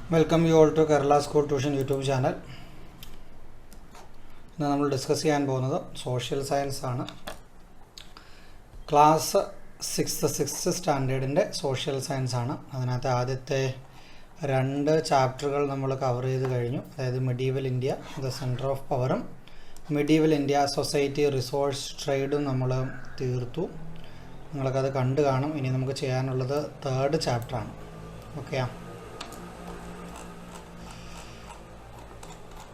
Welcome you all to Kerala School Tuition YouTube channel. Now we will discuss social science. Class 6th standard in social science. Adithe two chapters we cover medieval India, the center of power, medieval India, society, resource, trade. We will the third chapter. Okay.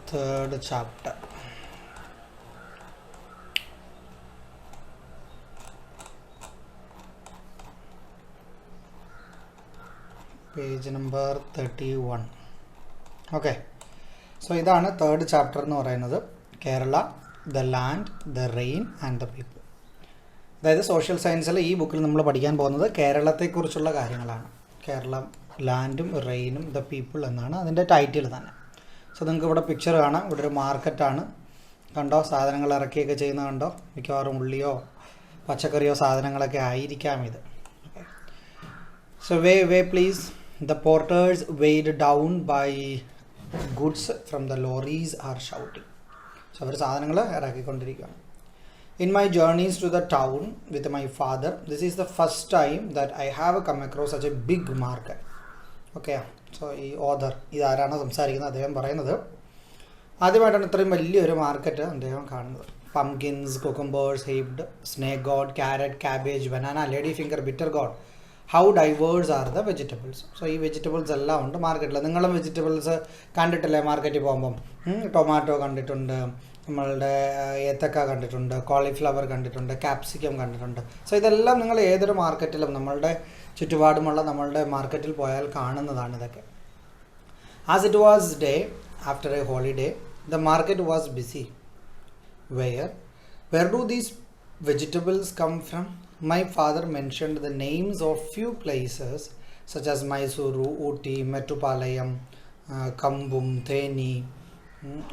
Third chapter. Page number 31. Okay. So, this is the third chapter. Kerala, the land, the rain and the people. That is social science. This book is Kerala. Kerala, land, rain, the people. That is the title. So, you have a picture of a market. You can see the So, way please. The porters weighed down by goods from the lorries are shouting. So, in my journeys to the town with my father, this is the first time that I have come across such a big market. Okay. So, this author is the market. Pumpkins, cucumbers, heaped, snake god, carrot, cabbage, banana, ladyfinger, bitter gourd. How diverse are the vegetables? So, these vegetables are in the market. Vegetables are market. Tomato, cauliflower, capsicum. So, this is the market. As it was day after a holiday, the market was busy. Where do these vegetables come from? My father mentioned the names of few places such as Mysuru, Ooty, Mettupalayam, Kambum, Theni,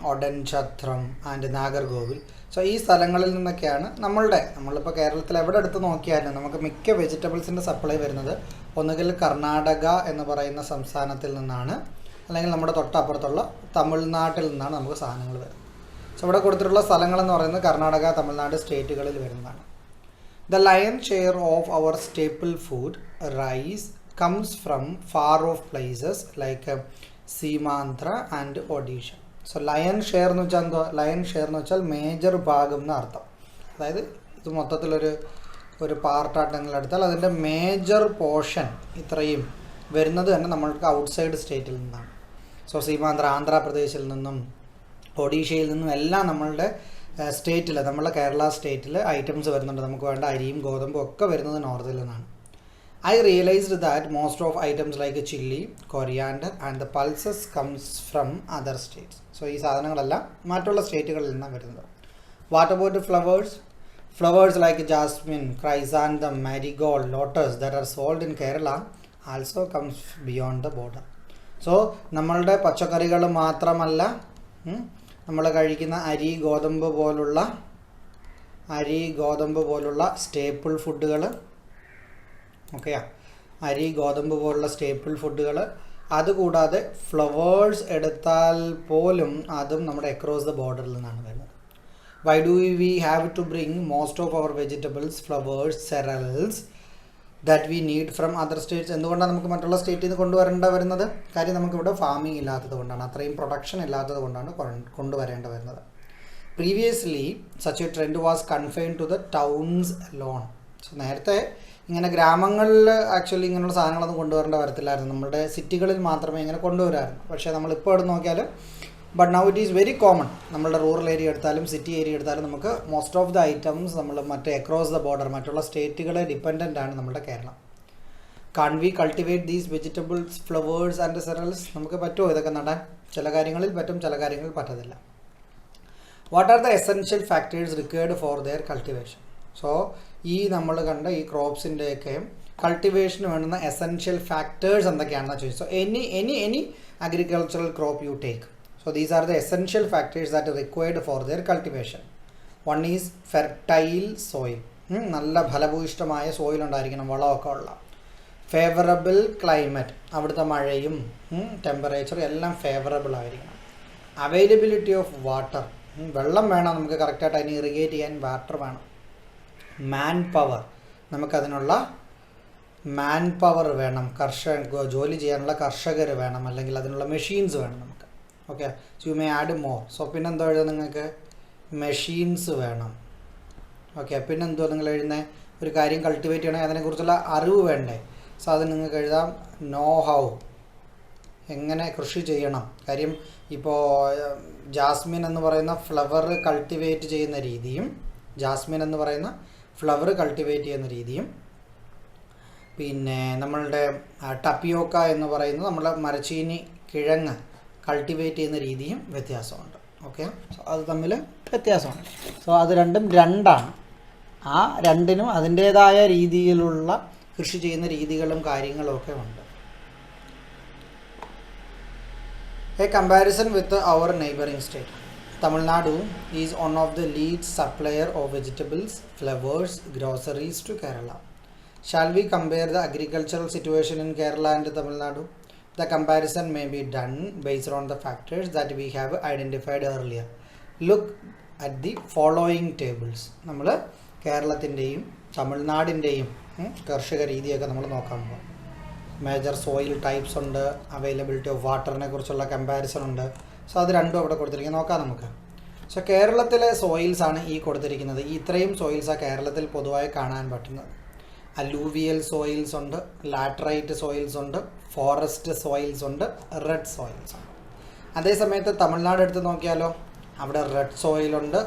Odanchatram and Nagargovil. So, these സ്ഥലങ്ങളിൽ നിന്നൊക്കെയാണ് നമ്മളിപ്പോൾ കേരളത്തിൽ എവിടെ എടുത്ത് നോക്കിയാലും നമുക്ക് മിക്ക വെജിറ്റബിൾസിൻ്റെ supply വരുന്നത് ഒന്നുകിൽ കർണാടക എന്ന് പറയുന്ന സംസ്ഥാനത്തിൽ നിന്നാണ് അല്ലെങ്കിൽ നമ്മുടെ തൊട്ടപ്പുറത്തുള്ള തമിഴ്നാട്ടിൽ നിന്നാണ് നമുക്ക് സാധനങ്ങൾ വരുന്നത്. സോ ഇവിടെ കൊടുത്തിട്ടുള്ള സ്ഥലങ്ങളെന്ന് പറയുന്നത് കർണാടക, തമിഴ്നാട് സ്റ്റേറ്റുകളിൽ വരുന്നതാണ്. The lion's share of our staple food, rice, comes from far off places like Seemantra and Odisha. So, lion's share എന്ന് വെച്ചാൽ എന്തോ? ലയൺ ഷെയർ എന്ന് വെച്ചാൽ മേജർ ഭാഗം എന്ന് അർത്ഥം. അതായത് ഇത് മൊത്തത്തിലൊരു പാർട്ടായിട്ടെങ്കിലും എടുത്താൽ അതിൻ്റെ മേജർ പോർഷൻ ഇത്രയും വരുന്നത് തന്നെ നമ്മൾക്ക് ഔട്ട്സൈഡ് സ്റ്റേറ്റിൽ നിന്നാണ്. സോ, സീമാന്ധ്ര, ആന്ധ്രാപ്രദേശിൽ നിന്നും ഒഡീഷയിൽ നിന്നും എല്ലാം നമ്മളുടെ സ്റ്റേറ്റിൽ, നമ്മളെ കേരള സ്റ്റേറ്റിൽ ഐറ്റംസ് വരുന്നുണ്ട്. നമുക്ക് വേണ്ട അരിയും ഗോതമ്പും ഒക്കെ വരുന്നത് നോർത്തിൽ നിന്നാണ്. I realized that most of items like chili, coriander and the pulses comes from other states. So, ഈ സാധനങ്ങളെല്ലാം മറ്റുള്ള സ്റ്റേറ്റുകളിൽ നിന്നാണ് വരുന്നത്. What about the flowers? Flowers like jasmine, chrysanthemum, marigold, lotus that are sold in Kerala also comes beyond the border. So, നമ്മളുടെ പച്ചക്കറികൾ മാത്രമല്ല, നമ്മൾ കഴിക്കുന്ന അരി ഗോതമ്പ് പോലുള്ള സ്റ്റേപ്പിൾ ഫുഡുകൾ, ഓക്കെ, അരി ഗോതമ്പ് പോലുള്ള സ്റ്റേപ്പിൾ ഫുഡുകൾ, അതുകൂടാതെ ഫ്ലവേഴ്സ് എടുത്താൽ പോലും അതും നമ്മുടെ അക്രോസ് ദ ബോർഡറിൽ നിന്നാണ് വരുന്നത്. Why do we have to bring most of our vegetables, flowers, cereals that we need from other states? എന്തുകൊണ്ടാണ് നമുക്ക് മറ്റുള്ള സ്റ്റേറ്റിൽ നിന്ന് കൊണ്ടുവരേണ്ട വരുന്നത്? കാര്യം നമുക്കിവിടെ ഫാമിംഗ് ഇല്ലാത്തത് കൊണ്ടാണ്, അത്രയും പ്രൊഡക്ഷൻ ഇല്ലാത്തത് കൊണ്ടാണ് കൊണ്ടുവരേണ്ട വരുന്നത്. Previously such a trend was confined to the towns alone. So, നേരത്തെ ഇങ്ങനെ ഗ്രാമങ്ങളിൽ ആക്ച്വലി ഇങ്ങനെയുള്ള സാധനങ്ങളൊന്നും കൊണ്ടുവരേണ്ട വരത്തില്ലായിരുന്നു, നമ്മുടെ സിറ്റികളിൽ മാത്രമേ ഇങ്ങനെ കൊണ്ടുവരായിരുന്നു. പക്ഷേ നമ്മളിപ്പോൾ എടുത്ത് നോക്കിയാൽ but now it is very common. നമ്മളുടെ റൂറൽ ഏരിയ എടുത്താലും സിറ്റി ഏരിയ എടുത്താലും നമുക്ക് മോസ്റ്റ് ഓഫ് ദ ഐറ്റംസ് നമ്മൾ മറ്റേ അക്രോസ് ദ ബോർഡർ മറ്റുള്ള സ്റ്റേറ്റുകളെ ഡിപ്പെൻഡൻ്റ് ആണ് നമ്മുടെ Keralam. Can we cultivate these vegetables, flowers and cereals? നമുക്ക് പറ്റുമോ ഇതൊക്കെ നടാൻ? ചില കാര്യങ്ങളിൽ പറ്റും, ചില കാര്യങ്ങളിൽ പറ്റത്തില്ല. What are the essential factors required for their cultivation? So, ഈ നമ്മൾ കണ്ട ഈ ക്രോപ്സിൻ്റെയൊക്കെ കൾട്ടിവേഷന് വേണ്ടുന്ന എസെൻഷ്യൽ ഫാക്ടേഴ്സ് എന്തൊക്കെയാണെന്ന് ചോദിച്ചു. So, any agricultural crop you take. So, these are the essential factors that are required for their cultivation. One is fertile soil. നല്ല ഫലഭൂയിഷ്ടമായ soil ഉണ്ടായിരിക്കണം, വളമൊക്കെ ഉള്ള. ഫേവറബിൾ ക്ലൈമറ്റ്, അവിടുത്തെ മഴയും ടെമ്പറേച്ചറും എല്ലാം ഫേവറബിൾ ആയിരിക്കണം. അവൈലബിലിറ്റി ഓഫ് വാട്ടർ, വെള്ളം വേണം നമുക്ക് കറക്റ്റായിട്ട് അതിനെ ഇറിഗേറ്റ് ചെയ്യാൻ വാട്ടർ വേണം. മാൻ പവർ, നമുക്കതിനുള്ള മാൻ പവർ വേണം, ജോലി ചെയ്യാനുള്ള കർഷകർ വേണം, അല്ലെങ്കിൽ അതിനുള്ള മെഷീൻസ് വേണം നമുക്ക്. Okay, so you may add more. So പിന്നെന്തോ എഴുതാം നിങ്ങൾക്ക്? മെഷീൻസ് വേണം. ഓക്കെ, പിന്നെന്തോ നിങ്ങൾ എഴുതുന്നത്? ഒരു കാര്യം കൾട്ടിവേറ്റ് ചെയ്യണമെങ്കിൽ അതിനെക്കുറിച്ചുള്ള അറിവ് വേണ്ടേ? സോ അത് നിങ്ങൾക്ക് എഴുതാം നോ ഹൗ, എങ്ങനെ കൃഷി ചെയ്യണം. കാര്യം ഇപ്പോൾ ജാസ്മിൻ എന്ന് പറയുന്ന ഫ്ലവർ കൾട്ടിവേറ്റ് ചെയ്യുന്ന രീതിയും പിന്നെ നമ്മളുടെ ടപ്പിയോക്ക എന്ന് പറയുന്നത് നമ്മുടെ മരച്ചീനി കിഴങ്ങ് കൾട്ടിവേറ്റ് ചെയ്യുന്ന രീതിയും വ്യത്യാസമുണ്ട്. ഓക്കെ, സോ അത് തമ്മിൽ വ്യത്യാസമുണ്ട്. സോ അത് രണ്ടാണ്. ആ രണ്ടിനും അതിൻ്റേതായ രീതിയിലുള്ള കൃഷി ചെയ്യുന്ന രീതികളും കാര്യങ്ങളും ഒക്കെ ഉണ്ട്. A comparison with our neighboring state. Tamil Nadu is one of the lead supplier of vegetables, flowers, groceries to Kerala. Shall we compare the agricultural situation in Kerala and Tamil Nadu? The comparison may be done based on the factors that we have identified earlier. Look at the following tables. നമ്മൾ കേരളത്തിൻ്റെയും തമിഴ്നാടിൻ്റെയും കർഷക രീതിയൊക്കെ നമ്മൾ നോക്കാൻ പോകും. Major soil types ഉണ്ട്, availability of വാട്ടറിനെ കുറിച്ചുള്ള comparison ഉണ്ട്. So അത് രണ്ടും അവിടെ കൊടുത്തിരിക്കുന്നത് നോക്കാം നമുക്ക്. സോ കേരളത്തിലെ സോയിൽസാണ് ഈ കൊടുത്തിരിക്കുന്നത്. ഈ ഇത്രയും സോയിൽസാണ് കേരളത്തിൽ പൊതുവായി കാണാൻ പറ്റുന്നത്. അലൂവിയൽ സോയിൽസ് ഉണ്ട്, ലാറ്ററൈറ്റ് സോയിൽസ് ഉണ്ട്, ഫോറസ്റ്റ് സോയിൽസ് ഉണ്ട്, റെഡ് സോയിൽസ് ഉണ്ട്. അതേസമയത്ത് തമിഴ്നാട് എടുത്ത് നോക്കിയാലോ, അവിടെ റെഡ് സോയിലുണ്ട്,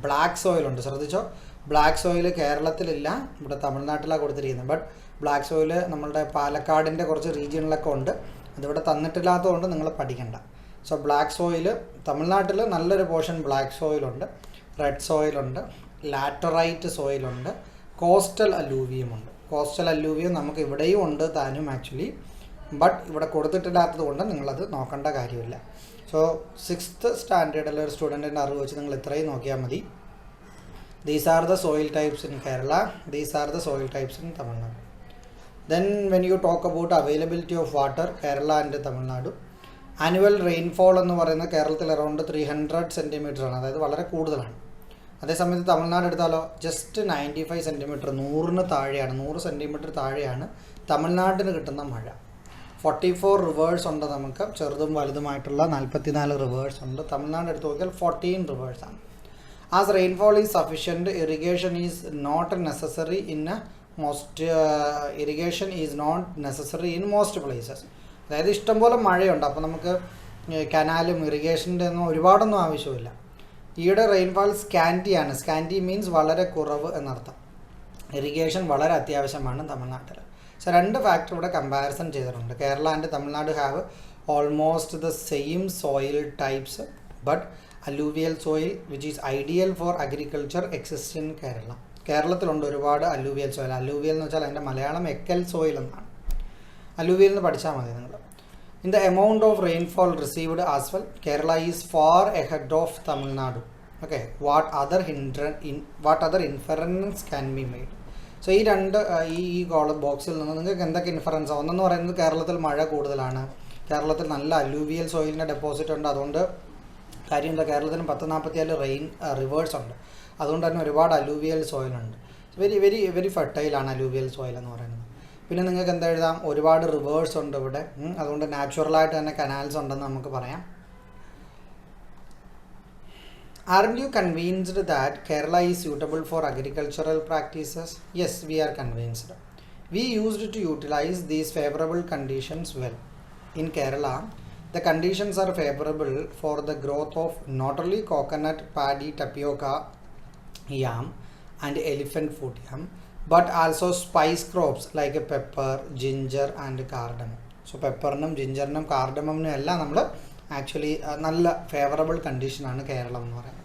ബ്ലാക്ക് സോയിലുണ്ട്. ശ്രദ്ധിച്ചോ, ബ്ലാക്ക് സോയിൽ കേരളത്തിലില്ല, ഇവിടെ തമിഴ്നാട്ടിലാണ് കൊടുത്തിരിക്കുന്നത്. ബട്ട് ബ്ലാക്ക് സോയിൽ നമ്മളുടെ പാലക്കാടിൻ്റെ കുറച്ച് റീജിയണിലൊക്കെ ഉണ്ട്, അതിവിടെ തന്നിട്ടില്ലാത്തതുകൊണ്ട് നിങ്ങൾ പഠിക്കണ്ട. സോ ബ്ലാക്ക് സോയിൽ തമിഴ്നാട്ടിൽ നല്ലൊരു പോർഷൻ ബ്ലാക്ക് സോയിലുണ്ട്, റെഡ് സോയിലുണ്ട്, ലാറ്ററൈറ്റ് സോയിലുണ്ട്, കോസ്റ്റൽ അലൂവിയം ഉണ്ട്. കോസ്റ്റൽ അലൂവിയം നമുക്ക് ഇവിടെയും ഉണ്ട് താനും ആക്ച്വലി, ബട്ട് ഇവിടെ കൊടുത്തിട്ടില്ലാത്തത് കൊണ്ട് നിങ്ങളത് നോക്കേണ്ട കാര്യമില്ല. സോ 6th സ്റ്റാൻഡേർഡിലെ ഒരു സ്റ്റുഡൻറ്റിൻ്റെ അറിവ് വെച്ച് നിങ്ങൾ ഇത്രയും നോക്കിയാൽ മതി. These are the soil types in Kerala, these are the soil types in Tamil Nadu. Then when you talk about availability of water, Kerala and Tamil Nadu, annual rainfall എന്ന് പറയുന്നത് കേരളത്തിൽ അറൗണ്ട് 300 centimeter ആണ്, അതായത് വളരെ കൂടുതലാണ്. അതേസമയത്ത് തമിഴ്നാട് എടുത്താലോ just 95 centimeter, 100 താഴെയാണ്, 100 centimeter താഴെയാണ് തമിഴ്നാട്ടിന് കിട്ടുന്ന മഴ. 44 റിവേഴ്സ് ഉണ്ട് നമുക്ക്, ചെറുതും വലുതുമായിട്ടുള്ള 44 റിവേഴ്സ് ഉണ്ട്. തമിഴ്നാട് എടുത്ത് നോക്കിയാൽ 14 റിവേഴ്സ് ആണ്. As rainfall is sufficient, irrigation is not necessary in most places. അതായത് ഇഷ്ടംപോലെ മഴയുണ്ട്, അപ്പോൾ നമുക്ക് കനാലും ഇറിഗേഷൻ്റെ ഒന്നും ഒരുപാടൊന്നും ആവശ്യമില്ല. ഈയിടെ റെയിൻഫാൾ സ്കാൻറ്റിയാണ്. സ്കാൻറ്റി മീൻസ് വളരെ കുറവ് എന്നർത്ഥം. ഇറിഗേഷൻ വളരെ അത്യാവശ്യമാണ് തമിഴ്നാട്ടിൽ. സോ രണ്ട് ഫാക്ടർ ഇവിടെ കമ്പാരിസൺ ചെയ്തിട്ടുണ്ട്. Kerala and Tamil Nadu have almost the same soil types, but alluvial soil which is ideal four agriculture exist in Kerala. കേരളത്തിലുണ്ട് ഒരുപാട് അലൂവിയൽ സോയിൽ. അലൂവിയൽ എന്ന് വെച്ചാൽ അതിൻ്റെ മലയാളം എക്കൽ സോയിൽ എന്നാണ്. അലൂവിയൽ എന്ന് പഠിച്ചാൽ മതി നിങ്ങൾ. In the amount of rainfall received as well, Kerala is far ahead of Tamil Nadu. Okay, what other inference can be made? So ഈ രണ്ട് ഈ കോളം ബോക്സിൽ നിന്ന് നിങ്ങൾക്ക് എന്തൊക്കെ ഇൻഫറൻസ്? ഒന്നെന്ന് പറയുന്നത് കേരളത്തിൽ മഴ കൂടുതലാണ്, കേരളത്തിൽ നല്ല അലൂവിയൽ സോയിലിൻ്റെ ഡെപ്പോസിറ്റ് ഉണ്ട്, അതുകൊണ്ട് കാര്യം എന്താ, കേരളത്തിന് 144 റിവേഴ്സ് ഉണ്ട്, അതുകൊണ്ട് തന്നെ ഒരുപാട് അലൂവിയൽ സോയിലുണ്ട്. വെരി വെരി വെരി ഫെർട്ടൈലാണ് അലൂവിയൽ സോയിൽ എന്ന് പറയുന്നത്. പിന്നെ നിങ്ങൾക്ക് എന്താ എഴുതാം, ഒരുപാട് റിവേഴ്സ് ഉണ്ട് ഇവിടെ, അതുകൊണ്ട് നാച്ചുറലായിട്ട് തന്നെ കനാൽസ് ഉണ്ടെന്ന് നമുക്ക് പറയാം. Aren't you convinced that Kerala is suitable for agricultural practices? Yes, we are convinced. We used to utilize these favorable conditions well. In Kerala, the conditions are favorable for the growth of not only coconut, paddy, tapioca, yam and elephant foot yam, but also spice crops like pepper, ginger and cardamom. So pepper-നും ജിഞ്ചറിനും കാർഡമമിനും എല്ലാം നമ്മൾ actually നല്ല favourable കണ്ടീഷനാണ് കേരളം എന്ന് പറയുന്നത്.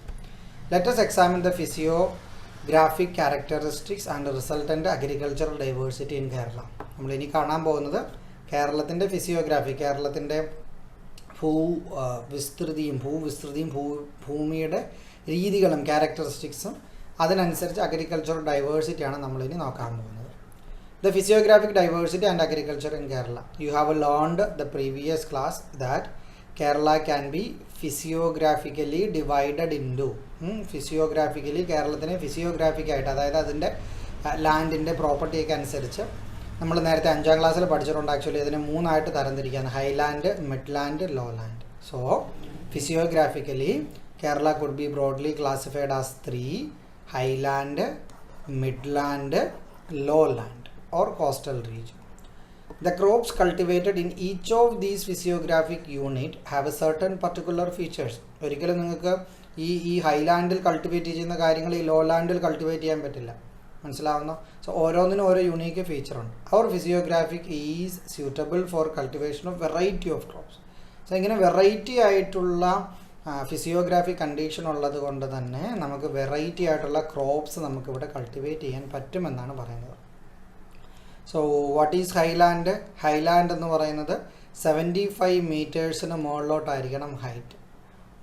Let us examine the physiographic characteristics and resultant agricultural diversity in Kerala. നമ്മൾ ഇനി കാണാൻ പോകുന്നത് കേരളത്തിൻ്റെ ഫിസിയോഗ്രാഫി, കേരളത്തിൻ്റെ ഭൂവിസ്തൃതിയും ഭൂമിയുടെ രീതികളും ക്യാരക്ടറിസ്റ്റിക്സും അതിനനുസരിച്ച് അഗ്രികൾച്ചറൽ ഡൈവേഴ്സിറ്റിയാണ് നമ്മളിനി നോക്കാൻ പോകുന്നത്. The physiographic diversity and agriculture in Kerala. You have learned the previous class that Kerala can be physiographically divided into. Physiographically, Kerala physiographic ആയിട്ട് അതായത് അതിൻ്റെ ലാൻഡിൻ്റെ പ്രോപ്പർട്ടിയൊക്കെ അനുസരിച്ച് നമ്മൾ നേരത്തെ 5ാം ക്ലാസ്സിൽ പഠിച്ചിട്ടുണ്ട്. ആക്ച്വലി അതിനെ 3 ആയിട്ട് തരംതിരിക്കുകയാണ്: highland, midland, lowland. So physiographically Kerala could be broadly classified as 3: highland, midland, lowland or coastal region. The crops cultivated in each of these physiographic unit have a certain particular features. ഒരിക്കലും നിങ്ങൾക്ക് ഈ ഹൈലാൻഡിൽ cultivate ചെയ്യുന്ന കാര്യങ്ങൾ ഈ ലോലാൻഡിൽ cultivate ചെയ്യാൻ പറ്റില്ല. മനസ്സിലാവുന്നു? So ഓരോന്നിനും ഓരോ യുണീക്ക് ഫീച്ചറുണ്ട്. Our physiographic is suitable for cultivation of variety of crops. So ഇങ്ങനെ വെറൈറ്റി ആയിട്ടുള്ള ഫിസിയോഗ്രാഫി കണ്ടീഷൻ ഉള്ളത് കൊണ്ട് തന്നെ നമുക്ക് വെറൈറ്റി ആയിട്ടുള്ള ക്രോപ്സ് നമുക്കിവിടെ കൾട്ടിവേറ്റ് ചെയ്യാൻ പറ്റുമെന്നാണ് പറയുന്നത്. So what is highland? Highland എന്ന് പറയുന്നത് 75 മീറ്റേഴ്സിന് മുകളിലോട്ടായിരിക്കണം ഹൈറ്റ്.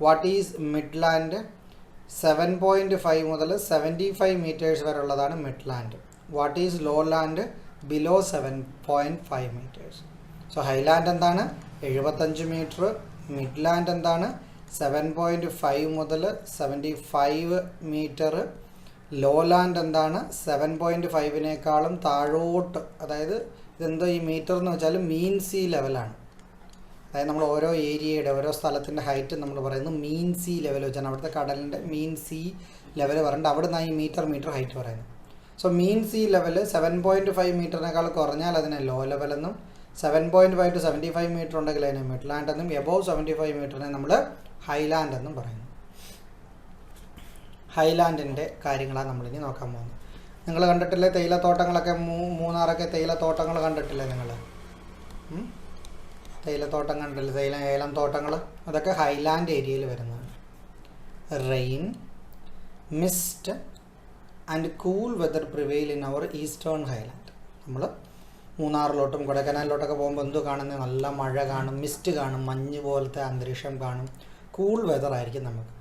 What is midland? 7.5 മുതൽ 75 മീറ്റേഴ്സ് വരെ ഉള്ളതാണ് midland. What is lowland? Below 7.5 metres. So highland എന്താണ്? 75 മീറ്റർ. മിഡ്ലാൻഡ് എന്താണ്? 7.5 മുതൽ 75 മീറ്റർ. ലോലാൻഡ് എന്താണ്? 7.5നേക്കാളും താഴോട്ട്. അതായത് ഇതെന്തോ ഈ മീറ്റർ എന്ന് വെച്ചാൽ മീൻ സീ ലെവലാണ്. അതായത് നമ്മൾ ഓരോ ഏരിയയുടെ ഓരോ സ്ഥലത്തിൻ്റെ ഹൈറ്റ് നമ്മൾ പറയുന്നത് മീൻ സീ ലെവൽ വെച്ചാണ്. അവിടുത്തെ കടലിൻ്റെ മീൻ സീ ലെവൽ പറയുന്നത്. അവിടെ നിന്നാണ് ഈ മീറ്റർ ഹൈറ്റ് പറയുന്നത്. സോ മീൻ സീ ലെവൽ 7.5 മീറ്ററിനേക്കാൾ കുറഞ്ഞാൽ അതിനെ ലോ ലെവലെന്നും 7.5 to 75 മീറ്റർ ഉണ്ടെങ്കിൽ അതിനെ മിഡ്ലാൻഡ് എന്നും എബോവ് 75 മീറ്ററിനെ നമ്മൾ ഹൈലാൻഡ് എന്നും പറയുന്നു. ഹൈലാൻഡിൻ്റെ കാര്യങ്ങളാണ് നമ്മളിനി നോക്കാൻ പോകുന്നത്. നിങ്ങൾ കണ്ടിട്ടില്ലേ തേയിലത്തോട്ടങ്ങളൊക്കെ? മൂന്നാറൊക്കെ തേയിലത്തോട്ടങ്ങൾ കണ്ടിട്ടില്ലേ നിങ്ങൾ? തേയിലത്തോട്ടം കണ്ടിട്ടില്ലേ? ഏലം തോട്ടങ്ങൾ അതൊക്കെ ഹൈലാൻഡ് ഏരിയയിൽ വരുന്നതാണ്. Rain, mist and cool weather prevail in our eastern highland. നമ്മൾ മൂന്നാറിലോട്ടും കൊടൈക്കനാലിലോട്ടൊക്കെ പോകുമ്പോൾ എന്തോ കാണുന്നത്? നല്ല മഴ കാണും, മിസ്റ്റ് കാണും, മഞ്ഞ് പോലത്തെ അന്തരീക്ഷം കാണും, കൂൾ വെതർ ആയിരിക്കും നമുക്ക്.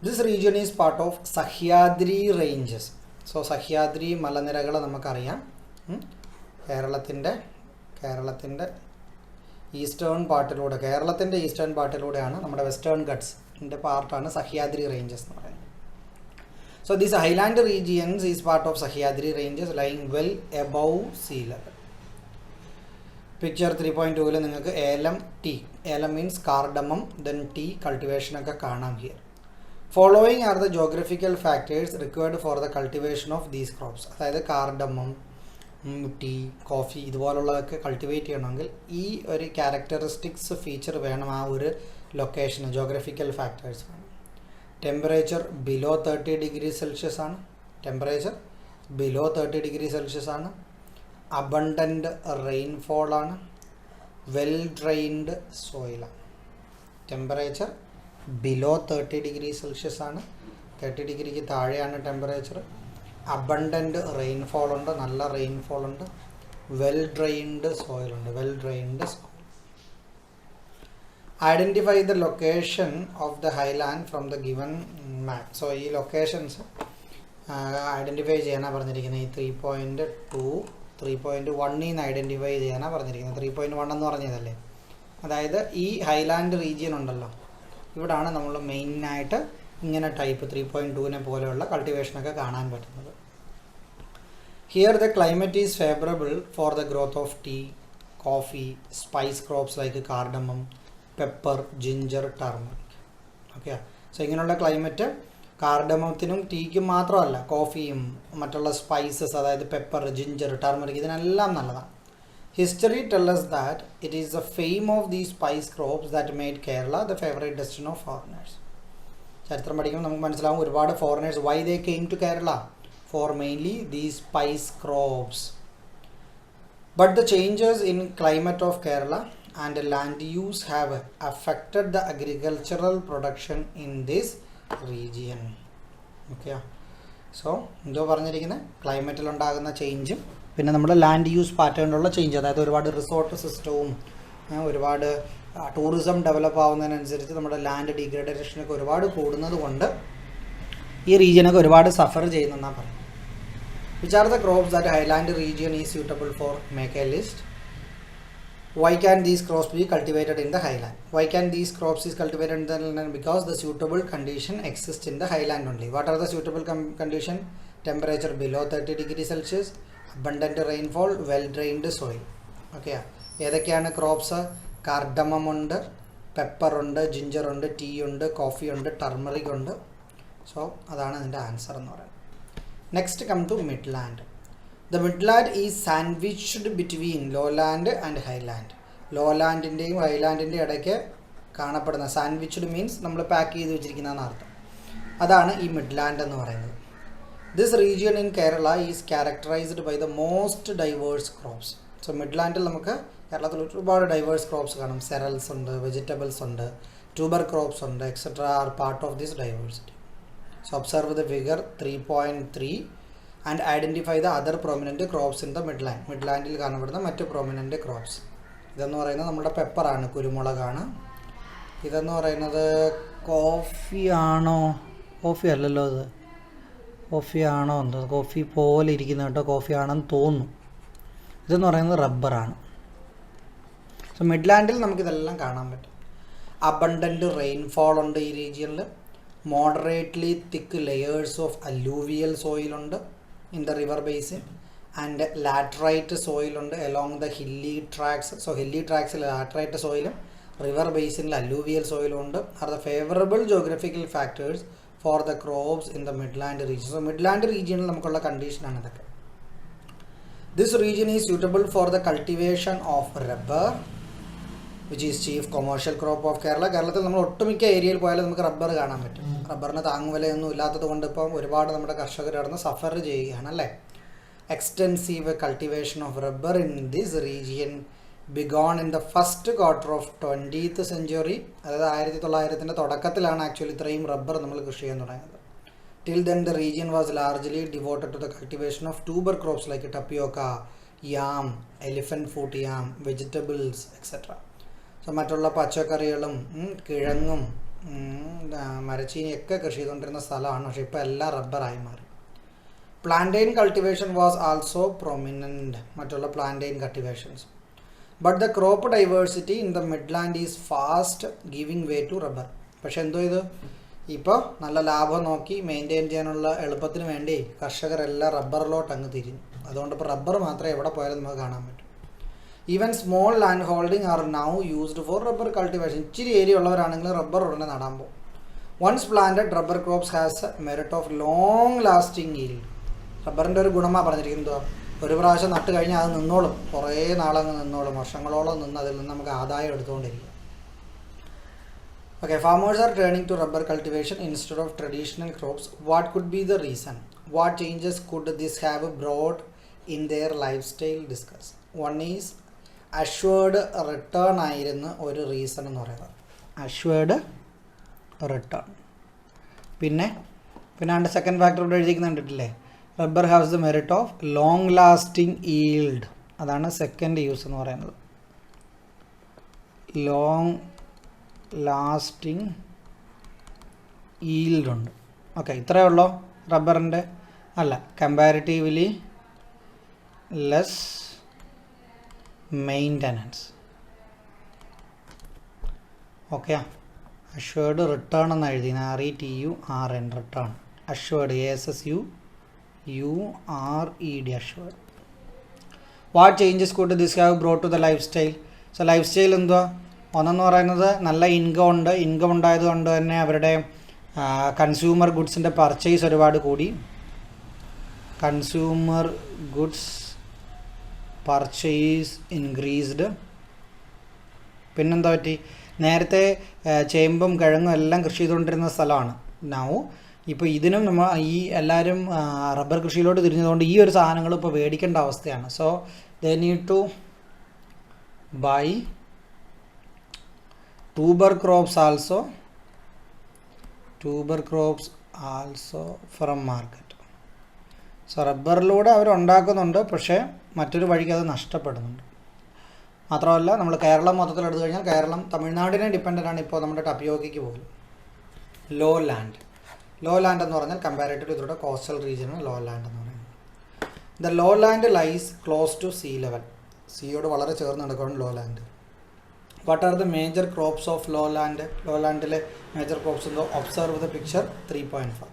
This region is part of Sahyadri ranges. So Sahyadri മലനിരകൾ നമുക്കറിയാം. കേരളത്തിൻ്റെ ഈസ്റ്റേൺ പാർട്ടിലൂടെ, കേരളത്തിൻ്റെ ഈസ്റ്റേൺ പാർട്ടിലൂടെയാണ് നമ്മുടെ വെസ്റ്റേൺ ഗട്ട്സിൻ്റെ പാർട്ടാണ് സഹ്യാദ്രി റേഞ്ചസ് എന്ന് പറയുന്നത്. So this Highland regions is part of Sahyadri ranges lying well above see level. Picture 3.2 നിങ്ങൾക്ക് ഏലം, ടീ, ഏലം മീൻസ് കാർഡമം, ദെൻ ടീ കൾട്ടിവേഷനൊക്കെ കാണാം here. Following are the geographical factors required for the cultivation of these crops. അതായത് cardamom, tea, coffee ഇതുപോലുള്ളതൊക്കെ cultivate ചെയ്യണമെങ്കിൽ ഈ ഒരു characteristics feature വേണം ആ ഒരു ലൊക്കേഷന്. ജോഗ്രഫിക്കൽ ഫാക്ടേഴ്സ് വേണം. ടെമ്പറേച്ചർ ബിലോ 30 ഡിഗ്രി സെൽഷ്യസ് ആണ്. ടെമ്പറേച്ചർ ബിലോ 30 ഡിഗ്രി സെൽഷ്യസ് ആണ്. അബണ്ടൻ്റ് റെയിൻഫോൾ ആണ്. വെൽ ഡ്രെയിൻഡ് സോയിലാണ്. ടെമ്പറേച്ചർ ബിലോ 30 ഡിഗ്രി സെൽഷ്യസ് ആണ്. 30 ഡിഗ്രിക്ക് താഴെയാണ് ടെമ്പറേച്ചർ. അബണ്ടൻ്റ് റെയിൻഫോൾ ഉണ്ട്, നല്ല റെയിൻഫോൾ ഉണ്ട്. വെൽ ഡ്രെയിൻഡ് സോയിലുണ്ട്, well drained soil. Identify the location of the highland from the given map. So ഈ ലൊക്കേഷൻസ് ഐഡൻറ്റിഫൈ ചെയ്യാനാണ് പറഞ്ഞിരിക്കുന്നത്. ഈ 3.2 3.1 ഐഡൻറ്റിഫൈ ചെയ്യാനാണ് പറഞ്ഞിരിക്കുന്നത്. 3.1 എന്ന് പറഞ്ഞതല്ലേ? അതായത് ഈ ഹൈലാൻഡ് റീജിയൻ ഉണ്ടല്ലോ, ഇവിടാണ് നമ്മൾ മെയിനായിട്ട് ഇങ്ങനെ ടൈപ്പ് 3.2 പോലെയുള്ള കൾട്ടിവേഷനൊക്കെ കാണാൻ പറ്റുന്നത്. Here the climate is favourable for the growth of tea, coffee, spice crops like cardamom, pepper, ginger, turmeric. Okay. So ഇങ്ങനെയുള്ള ക്ലൈമറ്റ് കാർഡമത്തിനും ടീക്കും മാത്രമല്ല, കോഫിയും മറ്റുള്ള സ്പൈസസ് അതായത് പെപ്പർ, ജിഞ്ചർ, ടർമറിക് ഇതിനെല്ലാം നല്ലതാണ്. History tells us that it is the fame of these spice crops that made Kerala the favorite destination of foreigners. ചരിത്രം പഠിക്കുമ്പോൾ നമുക്ക് മനസ്സിലാവും ഒരുപാട് foreigners why they came to Kerala for mainly these spice crops. But the changes in climate of Kerala and land use have affected the agricultural production in this region. Okay. So എന്തോ പറഞ്ഞിരിക്കുന്നത്? ക്ലൈമറ്റിലുണ്ടാകുന്ന ചേഞ്ചും പിന്നെ നമ്മുടെ land use പാറ്റേണിലുള്ള change, അതായത് ഒരുപാട് resort സിസ്റ്റവും ഒരുപാട് tourism develop ആവുന്നതിനനുസരിച്ച് നമ്മുടെ land ഡീഗ്രഡേഷനൊക്കെ ഒരുപാട് കൂടുന്നത് കൊണ്ട് ഈ റീജിയനൊക്കെ ഒരുപാട് സഫർ ചെയ്യുന്നതെന്നാണ് പറയുന്നത്. Which are the crops that highland region is suitable for? Make a list. Why can these crops be cultivated in the highland? Why can these crops is cultivated in the highland? Because the suitable condition exists in the highland only. What are the suitable condition? Temperature below 30 degrees Celsius, abundant rainfall, well drained soil. Okay. ഏതൊക്കെയാണ് crops? Cardamom ഉണ്ട്, pepper ഉണ്ട്, ginger ഉണ്ട്, tea ഉണ്ട്, coffee ഉണ്ട്, turmeric ഉണ്ട്. So അതാണ് അതിൻ്റെ answer എന്ന് പറയുന്നത്. Next come to midland. The midland is sandwiched between lowland and highland. ലോലാൻഡിൻ്റെയും ഹൈലാൻഡിൻ്റെയും ഇടയ്ക്ക് കാണപ്പെടുന്ന, സാൻഡ്വിച്ച്ഡ് മീൻസ് നമ്മൾ പാക്ക് ചെയ്ത് വെച്ചിരിക്കുന്നതെന്ന് അർത്ഥം. അതാണ് ഈ മിഡ്ലാൻഡ് എന്ന് പറയുന്നത്. This region in Kerala is characterised by the most diverse crops. So മിഡ്ലാൻഡിൽ നമുക്ക് കേരളത്തിൽ ഒരുപാട് ഡൈവേഴ്സ് ക്രോപ്സ് കാണും. സെറൽസ് ഉണ്ട്, വെജിറ്റബിൾസ് ഉണ്ട്, ട്യൂബർ ക്രോപ്സ് ഉണ്ട്, etcetera are part of this diversity. So observe the figure 3.3 and identify the other prominent crops in the midland. മിഡ്ലാൻഡിൽ കാണപ്പെടുന്ന മറ്റ് പ്രൊമിനൻറ്റ് ക്രോപ്സ്. ഇതെന്ന് പറയുന്നത് നമ്മുടെ പെപ്പറാണ്, കുരുമുളകാണ്. ഇതെന്ന് പറയുന്നത് കോഫി ആണോ? കോഫി അല്ലല്ലോ, ഇത് കോഫി ആണോ എന്തോ, കോഫി പോലെ ഇരിക്കുന്ന കേട്ടോ, കോഫി ആണെന്ന് തോന്നുന്നു. ഇതെന്ന് പറയുന്നത് റബ്ബറാണ്. സോ മിഡ്ലാൻഡിൽ നമുക്കിതെല്ലാം കാണാൻ പറ്റും. അബണ്ടൻറ്റ് റെയിൻഫോൾ ഉണ്ട് ഈ റീജിയനിൽ. Moderately thick layers of alluvial സോയിലുണ്ട് in the river basin. And laterite സോയിലുണ്ട് along the hilly tracts. So hilly ട്രാക്സിൽ ലാറ്ററൈറ്റ് സോയിലും റിവർ ബേസിനിൽ അല്ലൂവിയൽ സോയിലും ഉണ്ട്. Are the favourable geographical factors for the crops in the midland region. So midland റീജിയനിൽ നമുക്കുള്ള കണ്ടീഷനാണ് ഇതൊക്കെ. This region is suitable for the cultivation of rubber, which is chief commercial crop of Kerala. കേരളത്തിൽ നമ്മൾ ഒട്ടുമിക്ക ഏരിയയിൽ പോയാലും നമുക്ക് റബ്ബർ കാണാൻ പറ്റും. റബ്ബറിന് താങ്ങുവിലയൊന്നും ഇല്ലാത്തത് കൊണ്ട് ഇപ്പം ഒരുപാട് നമ്മുടെ കർഷകർ നടന്ന് സഫർ ചെയ്യുകയാണ് അല്ലേ. Extensive cultivation of rubber in this region began in the first quarter of 20th century. അതായത് 1900-ന്റെ തുടക്കത്തിലാണ് ആക്ച്വലി ഇത്രയും റബ്ബർ നമ്മൾ കൃഷി ചെയ്യാൻ തുടങ്ങിയത്. Till then the region was largely devoted to the cultivation of tuber crops like tapioca, yam, elephant foot yam, vegetables, etc. So മറ്റുള്ള പച്ചക്കറികളും കിഴങ്ങും മരച്ചീനിയൊക്കെ കൃഷി ചെയ്തുകൊണ്ടിരുന്ന സ്ഥലമാണ്. പക്ഷേ ഇപ്പോൾ എല്ലാം റബ്ബറായി മാറി. Plantain cultivation was also prominent. മറ്റുള്ള plantain cultivations. But the crop diversity in the midland is fast giving way to rubber. പക്ഷെ എന്തോ ഇത് ഇപ്പോൾ നല്ല ലാഭം നോക്കി മെയിൻറ്റെയിൻ ചെയ്യാനുള്ള എളുപ്പത്തിന് വേണ്ടി കർഷകരെല്ലാം റബ്ബറിലോട്ട് അങ്ങ് തിരിഞ്ഞു. അതുകൊണ്ട് ഇപ്പോൾ റബ്ബർ മാത്രമേ എവിടെ പോയാലും നമുക്ക് കാണാൻ പറ്റും. Even small land holding are now used for rubber cultivation. ഇച്ചിരി ഏരിയ ഉള്ളവരാണെങ്കിൽ റബ്ബർ ഉടനെ നടാൻ പോകും. Once planted rubber crops has merit of long lasting yield. റബ്ബറിൻ്റെ ഒരു ഗുണമാണ് പറഞ്ഞിരിക്കുന്നത്. ഒരു പ്രാവശ്യം നട്ട് കഴിഞ്ഞാൽ അത് നിന്നോളും, കുറേ നാളങ്ങ് നിന്നോളും, വർഷങ്ങളോളം നിന്ന് അതിൽ നിന്ന് നമുക്ക് ആദായം എടുത്തുകൊണ്ടിരിക്കും. Okay, farmers are turning to rubber cultivation instead of traditional crops. What could be the reason? What changes could this have brought in their lifestyle? Discuss. One is assured return ആയിരുന്നു ഒരു റീസൺ എന്ന് പറയുന്നത്. Assured return. പിന്നെ അതിൻ്റെ second factor ഇവിടെ എഴുതിക്കുന്ന കണ്ടിട്ടില്ലേ? Rubber haves the merit of long lasting yield. അതാണ് second use എന്ന് പറയുന്നത്. ലോങ് ലാസ്റ്റിംഗ് ഈൽഡ് ഉണ്ട്. ഓക്കെ, ഇത്രയേ ഉള്ളൂ റബ്ബറിൻ്റെ. അല്ല, comparatively less maintenance. Okay, assured return എന്ന് എഴുതി. RETURN return. Assured ASSURED assured. What changes could this have brought to the life style? So life style എന്തുവാ? ഒന്നെന്ന് പറയുന്നത് നല്ല ഇൻകം ഉണ്ട്. ഇൻകം ഉണ്ടായതുകൊണ്ട് തന്നെ അവരുടെ കൺസ്യൂമർ ഗുഡ്സിൻ്റെ പർച്ചേസ് ഒരുപാട് കൂടി. Consumer goods purchase increased. പിന്നെന്താ പറ്റി? നേരത്തെ ചേമ്പും കിഴങ്ങും എല്ലാം കൃഷി ചെയ്തുകൊണ്ടിരുന്ന സ്ഥലമാണ്. നൗ ഇപ്പോൾ ഇതിനും നമ്മൾ ഈ എല്ലാവരും റബ്ബർ കൃഷിയിലോട്ട് തിരിഞ്ഞതുകൊണ്ട് ഈ ഒരു സാധനങ്ങൾ ഇപ്പോൾ മേടിക്കേണ്ട അവസ്ഥയാണ്. So they need to buy tuber crops also from market. So റബ്ബറിലൂടെ അവർ ഉണ്ടാക്കുന്നുണ്ട്, പക്ഷേ മറ്റൊരു വഴിക്ക് അത് നഷ്ടപ്പെടുന്നുണ്ട്. മാത്രമല്ല നമ്മൾ കേരളം മൊത്തത്തിൽ എടുത്തു കഴിഞ്ഞാൽ കേരളം തമിഴ്നാടിനെ ഡിപ്പെൻഡൻ്റ് ആണ് ഇപ്പോൾ നമ്മുടെ ടപ്പിയോക്കയ്ക്ക് പോലും. ലോ ലാൻഡ് എന്ന് പറഞ്ഞാൽ കമ്പാരേറ്റീവ് ഇതിലൂടെ കോസ്റ്റൽ റീജിയനാണ് ലോ ലാൻഡ് എന്ന് പറയുന്നത്. The lowland lies close to sea level. Seaയോട് വളരെ ചേർന്ന് കിടക്കുകയാണ് lowland. What are the major crops of lowland? Lowlandലെ major crops എന്തോ observe the picture 3.4.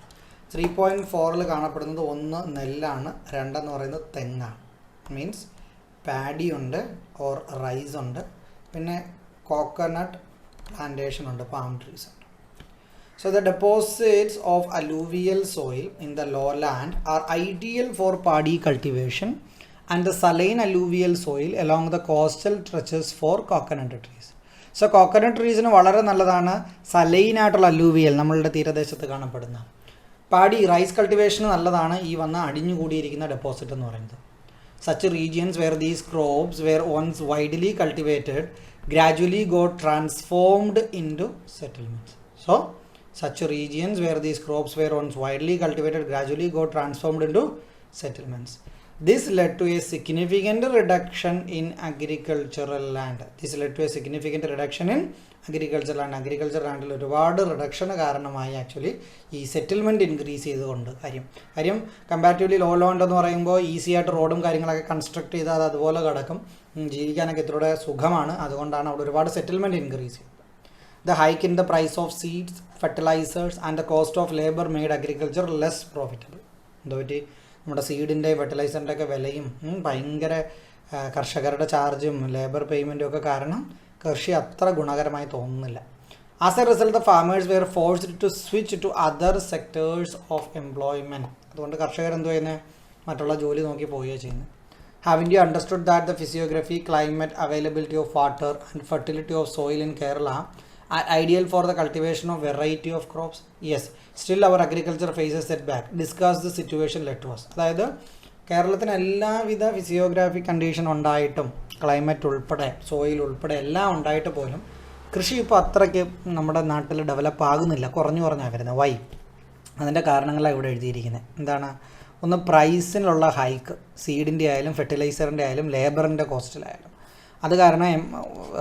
3.4ൽ കാണപ്പെടുന്നത് ഒന്ന് നെല്ലാണ്, രണ്ടെന്ന് പറയുന്നത് തെങ്ങാണ്. മീൻസ് പാഡി ഉണ്ട് ഓർ റൈസ് ഉണ്ട്, പിന്നെ കോക്കനട്ട് പ്ലാന്റേഷൻ ഉണ്ട്, പാം ട്രീസ് ഉണ്ട്. So the deposits of alluvial soil in the lowland are ideal for paddy cultivation and the saline alluvial soil along the coastal stretches for coconut trees. So coconut trees ന് വളരെ നല്ലതാണ് saline ആയിട്ടുള്ള അല്ലൂവിയൽ നമ്മളുടെ തീരദേശത്ത് കാണപ്പെടുന്ന. പാടി rice കൾട്ടിവേഷന് നല്ലതാണ് ഈ വന്ന അടിഞ്ഞുകൂടിയിരിക്കുന്ന ഡെപ്പോസിറ്റ് എന്ന് പറയുന്നത്. Such regions where these crops were once widely cultivated gradually got transformed into settlements. So such regions where these crops were once widely cultivated gradually got transformed into settlements. This led to a significant reduction in agricultural land. This led to a significant reduction in agricultural land. Agricultural land ഒരുപാട് reduction കാരണമായി actually ഈ settlement increase ചെയ്തുകൊണ്ട് കാര്യം comparatively low land എന്ന് പറയുമ്പോൾ easy ആയിട്ട് റോഡും കാര്യങ്ങളൊക്കെ കൺസ്ട്രക്ട് ചെയ്താൽ അത് അതുപോലെ കിടക്കും, ജീവിക്കാനൊക്കെ ഇത്രയുടെ സുഖമാണ്. അതുകൊണ്ടാണ് അവിടെ ഒരുപാട് സെറ്റിൽമെൻറ്റ് ഇൻക്രീസ് ചെയ്തത്. The hike in the price of seeds, fertilizers and the cost of labor made agriculture less profitable. എന്തോറ്റി നമ്മുടെ സീഡിൻ്റെ ഫെർട്ടിലൈസറിൻ്റെ ഒക്കെ വിലയും ഭയങ്കര കർഷകരുടെ ചാർജും ലേബർ പേയ്മെൻറ്റും ഒക്കെ കാരണം കൃഷി അത്ര ഗുണകരമായി തോന്നുന്നില്ല. As a result the farmers were forced to switch to other sectors of employment. അതുകൊണ്ട് കർഷകർ എന്തോ ചെയ്യുന്നത് മറ്റുള്ള ജോലി നോക്കി പോവുകയാണ് ചെയ്യുന്നത്. Haven't you understood that the physiography, climate, availability of water and fertility of soil in Kerala are ideal for the cultivation of variety of crops? Yes, still our agriculture faces setback. Discuss the situation led to us. അതായത് കേരളത്തിന് എല്ലാവിധ physiographic condition ഉണ്ടായിട്ടും climate ഉൾപ്പെടെ soil ഉൾപ്പെടെ എല്ലാം ഉണ്ടായിട്ട് പോലും കൃഷി ഇപ്പോൾ അത്രയ്ക്ക് നമ്മുടെ നാട്ടിൽ ഡെവലപ്പ് ആകുന്നില്ല, കുറഞ്ഞാണ് വരുന്നത്. വൈ? അതിൻ്റെ കാരണങ്ങളാണ് ഇവിടെ എഴുതിയിരിക്കുന്നത്. എന്താണ്? ഒന്ന് പ്രൈസിനുള്ള ഹൈക്ക്, സീഡിൻ്റെ ആയാലും ഫെർട്ടിലൈസറിൻ്റെ ആയാലും ലേബറിൻ്റെ കോസ്റ്റിലായാലും അത് കാരണം